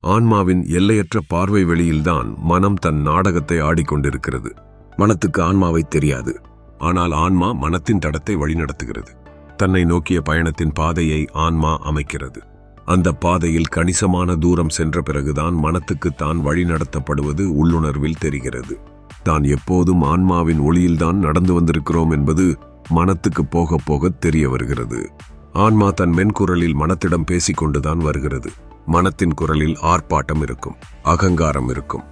ஆன்மாவின் எல்லையற்ற பார்வை வெளியில்தான் மனம் தன் நாடகத்தை ஆடிக்கொண்டிருக்கிறது. மனத்துக்கு ஆன்மாவை தெரியாது. ஆனால் ஆன்மா மனத்தின் தடத்தை வழிநடத்துகிறது. தன்னை நோக்கிய பயணத்தின் பாதையை ஆன்மா அமைக்கிறது. அந்த பாதையில் கணிசமான தூரம் சென்ற பிறகுதான் மனத்துக்கு தான் வழிநடத்தப்படுவது உள்ளுணர்வில் தெரிகிறது. தான் எப்போதும் ஆன்மாவின் ஒளியில்தான் நடந்து வந்திருக்கிறோம் என்பது மனத்துக்கு போக போக தெரிய வருகிறது. ஆன்மா தன் மென்குரலில் மனத்திடம் பேசிக்கொண்டுதான் வருகிறது. மனத்தின் குரலில் ஆர்ப்பாட்டம் இருக்கும், அகங்காரம் இருக்கும்,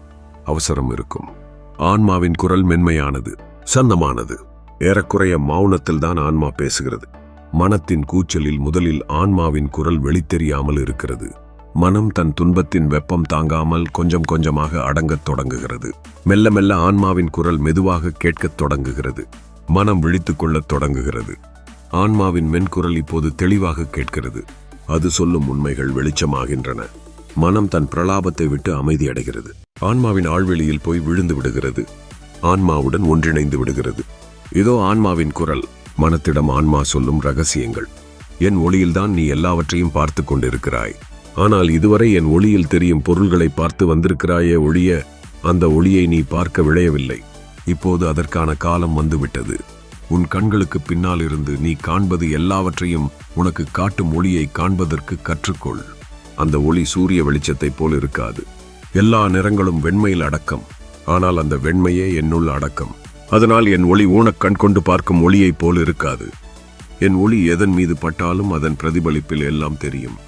அவசரம் இருக்கும். ஆன்மாவின் குரல் மென்மையானது, சந்தமானது. ஏறக்குறைய மௌனத்தில் தான் ஆன்மா பேசுகிறது. மனத்தின் கூச்சலில் முதலில் ஆன்மாவின் குரல் வெளித்தெரியாமல் இருக்கிறது. மனம் தன் துன்பத்தின் வெப்பம் தாங்காமல் கொஞ்சம் கொஞ்சமாக அடங்கத் தொடங்குகிறது. மெல்ல மெல்ல ஆன்மாவின் குரல் மெதுவாக கேட்கத் தொடங்குகிறது. மனம் விழித்துக் கொள்ளத் தொடங்குகிறது. ஆன்மாவின் மென்குரல் இப்போது தெளிவாக கேட்கிறது. அது சொல்லும் உண்மைகள் வெளிச்சமாகின்றன. மனம் தன் பிரலாபத்தை விட்டு அமைதியடைகிறது. ஆன்மாவின் ஆழ்வெளியில் போய் விழுந்து விடுகிறது. ஆன்மாவுடன் ஒன்றிணைந்து விடுகிறது. இதோ ஆன்மாவின் குரல். மனத்திடம் ஆன்மா சொல்லும் ரகசியங்கள். என் ஒளியில்தான் நீ எல்லாவற்றையும் பார்த்து கொண்டிருக்கிறாய். ஆனால் இதுவரை என் ஒளியில் தெரியும் பொருள்களை பார்த்து வந்திருக்கிறாயே ஒழிய அந்த ஒளியை நீ பார்க்க விழையவில்லை. இப்போது அதற்கான காலம் வந்துவிட்டது. உன் கண்களுக்கு பின்னால் இருந்து நீ காண்பது எல்லாவற்றையும் உனக்கு காட்டும் ஒளியை காண்பதற்கு கற்றுக்கொள். அந்த ஒளி சூரிய வெளிச்சத்தைப் போல் இருக்காது. எல்லா நிறங்களும் வெண்மையில் அடக்கம். ஆனால் அந்த வெண்மையே என்னுள் அடக்கம். அதனால் என் ஒளி ஊனக் கண் கொண்டு பார்க்கும் ஒளியைப் போல் இருக்காது. என் ஒளி எதன் மீது பட்டாலும் அதன் பிரதிபலிப்பில் எல்லாம் தெரியும்.